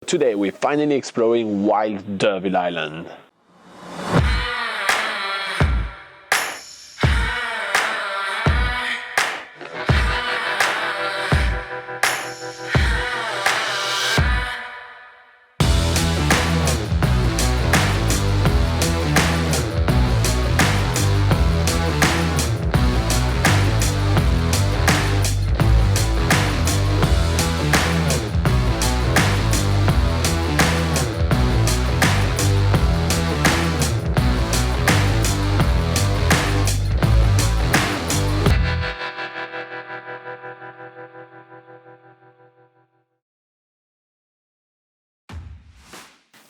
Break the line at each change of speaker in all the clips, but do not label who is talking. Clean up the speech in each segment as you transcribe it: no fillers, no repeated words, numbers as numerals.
Today we're finally exploring wild Derville Island.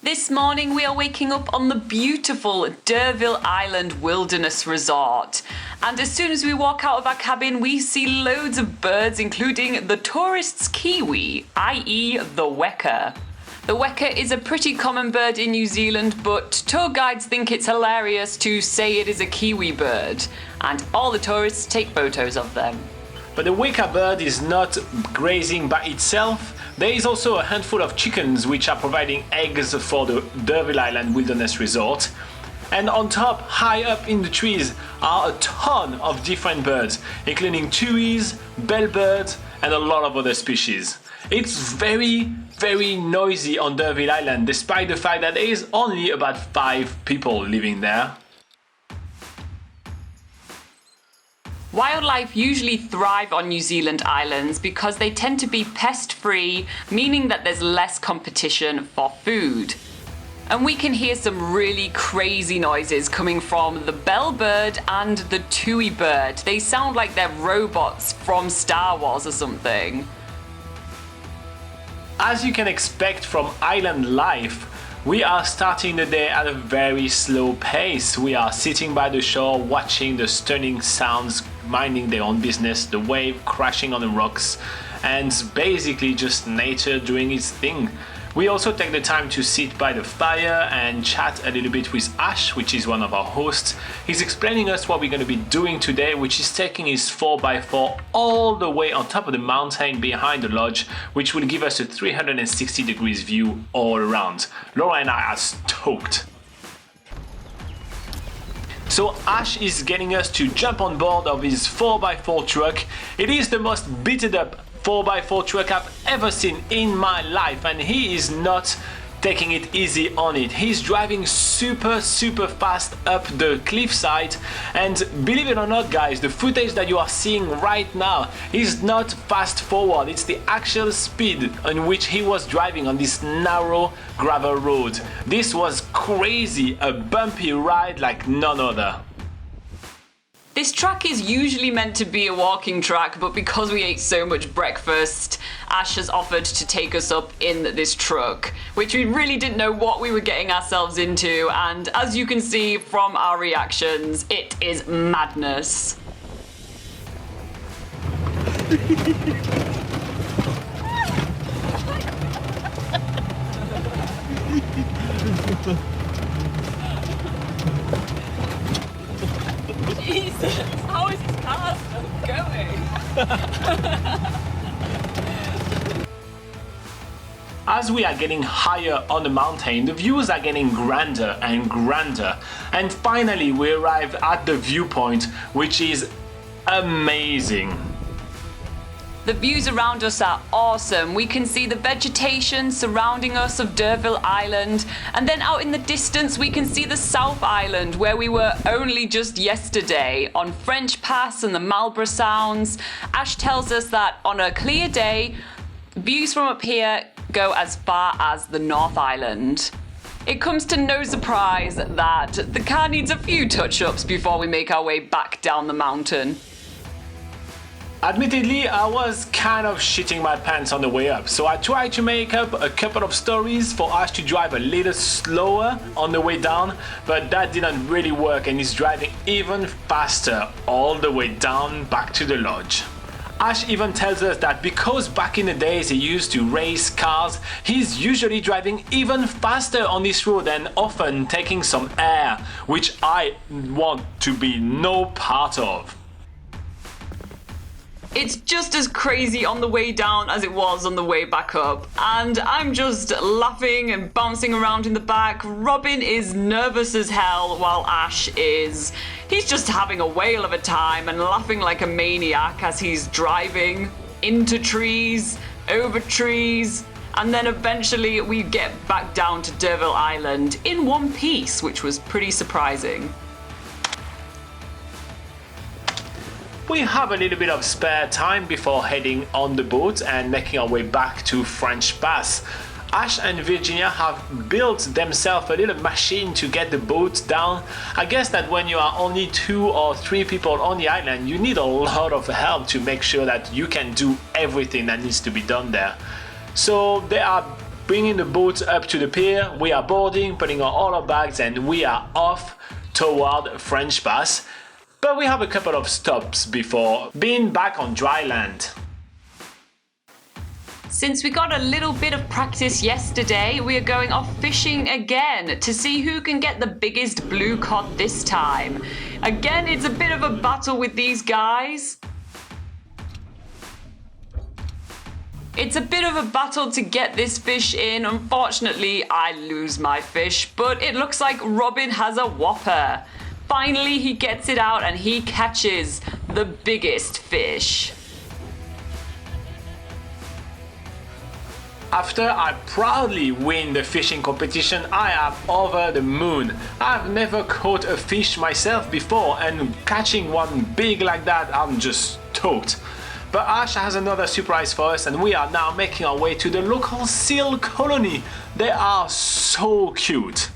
This morning we are waking up on the beautiful Derville Island Wilderness Resort. And as soon as we walk out of our cabin, we see loads of birds, including the tourist's kiwi, i.e. the weka. The weka is a pretty common bird in New Zealand, but tour guides think it's hilarious to say it is a kiwi bird. And all the tourists take photos of them.
But the weka bird is not grazing by itself. There is also a handful of chickens which are providing eggs for the Derville Island Wilderness Resort. And on top, high up in the trees, are a ton of different birds, including tuis, bellbirds, and a lot of other species. It's very noisy on Derville Island, despite the fact that there is only about 5 people living there.
Wildlife usually thrive on New Zealand islands because they tend to be pest-free, meaning that there's less competition for food. And we can hear some really crazy noises coming from the bellbird and the tui bird. They sound like they're robots from Star Wars or something.
As you can expect from island life, we are starting the day at a very slow pace. We are sitting by the shore, watching the stunning sounds, minding their own business, the wave crashing on the rocks, and basically just nature doing its thing. We also take the time to sit by the fire and chat a little bit with Ash, which is one of our hosts. He's explaining us what we're going to be doing today, which is taking his 4x4 all the way on top of the mountain behind the lodge, which will give us a 360 degrees view all around. Laura and I are stoked. So Ash is getting us to jump on board of his 4x4 truck. It is the most beaten up 4x4 truck I've ever seen in my life, and he is not taking it easy on it. He's driving super fast up the cliffside, and believe it or not guys, the footage that you are seeing right now is not fast forward, it's the actual speed on which he was driving on this narrow gravel road. This was crazy, a bumpy ride like none other.
This track is usually meant to be a walking track, but because we ate so much breakfast, Ash has offered to take us up in this truck, which we really didn't know what we were getting ourselves into, and as you can see from our reactions, it is madness. Jesus, how is this car still going?
As we are getting higher on the mountain, the views are getting grander and grander. And finally we arrive at the viewpoint, which is amazing.
The views around us are awesome. We can see the vegetation surrounding us of Derville Island, and then out in the distance we can see the South Island, where we were only just yesterday on French Pass and the Marlborough Sounds. Ash tells us that on a clear day, views from up here go as far as the North Island. It comes to no surprise that the car needs a few touch-ups before we make our way back down the mountain.
Admittedly, I was kind of shitting my pants on the way up, so I tried to make up a couple of stories for Ash to drive a little slower on the way down, but that didn't really work, and he's driving even faster all the way down back to the lodge. Ash even tells us that because back in the days he used to race cars, he's usually driving even faster on this road and often taking some air, which I want to be no part of.
It's just as crazy on the way down as it was on the way back up. And I'm just laughing and bouncing around in the back. Robin is nervous as hell while Ash is... He's just having a whale of a time and laughing like a maniac as he's driving into trees, over trees, and then eventually we get back down to D'Urville Island in one piece, which was pretty surprising.
We have a little bit of spare time before heading on the boat and making our way back to French Pass. Ash and Virginia have built themselves a little machine to get the boat down. I guess that when you are only 2 or 3 people on the island, you need a lot of help to make sure that you can do everything that needs to be done there. So they are bringing the boat up to the pier, we are boarding, putting on all our bags, and we are off toward French Pass. But we have a couple of stops before being back on dry land.
Since we got a little bit of practice yesterday, we are going off fishing again to see who can get the biggest blue cod this time. Again, it's a bit of a battle with these guys. It's a bit of a battle to get this fish in. Unfortunately, I lose my fish, but it looks like Robin has a whopper. Finally, he gets it out and he catches the biggest fish.
After I proudly win the fishing competition, I am over the moon. I've never caught a fish myself before, and catching one big like that, I'm just stoked. But Ash has another surprise for us, and we are now making our way to the local seal colony. They are so cute.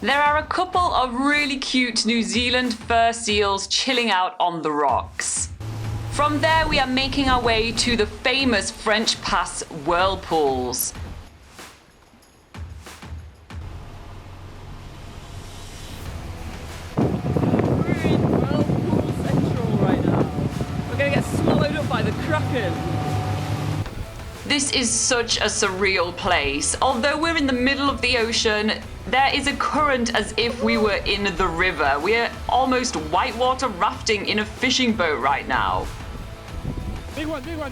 There are a couple of really cute New Zealand fur seals chilling out on the rocks. From there, we are making our way to the famous French Pass whirlpools.
We're in Whirlpool Central right now. We're gonna get swallowed up by the Kraken.
This is such a surreal place. Although we're in the middle of the ocean, there is a current as if we were in the river. We're almost whitewater rafting in a fishing boat right now.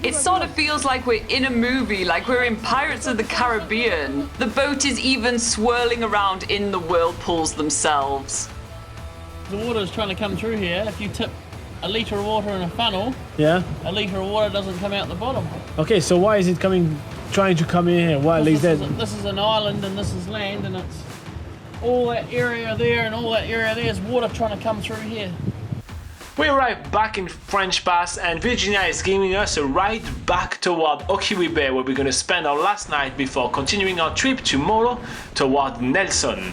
It sort of feels like we're in a movie, like we're in Pirates of the Caribbean. The boat is even swirling around in the whirlpools themselves.
The water's trying to come through here. If you tip a litre of water in a funnel,
Yeah.
a litre of water doesn't come out the bottom.
Okay, so why is it trying to come in here? Why is that?
This is an island and this is land, and it's all that area there and all that area there is water trying to come through here.
We arrived back in French Pass, and Virginia is giving us a ride back toward Okiwi Bay, where we're going to spend our last night before continuing our trip tomorrow toward Nelson.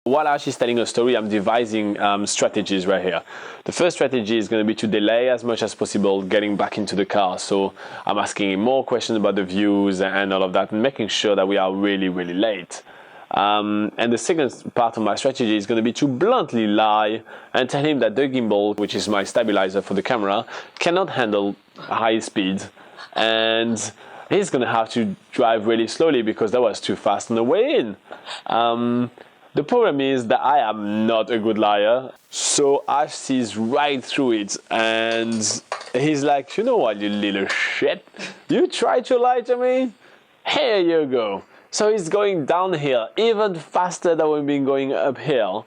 While Ash is telling a story, I'm devising strategies right here. The first strategy is going to be to delay as much as possible getting back into the car. So I'm asking him more questions about the views and all of that, and making sure that we are really, really late. And the second part of my strategy is going to be to bluntly lie and tell him that the gimbal, which is my stabilizer for the camera, cannot handle high speed, and he's going to have to drive really slowly because that was too fast on the way in. The problem is that I am not a good liar, so Ash sees right through it, and he's like, you know what, you little shit, you tried to lie to me? Here you go. So he's going downhill even faster than we've been going uphill.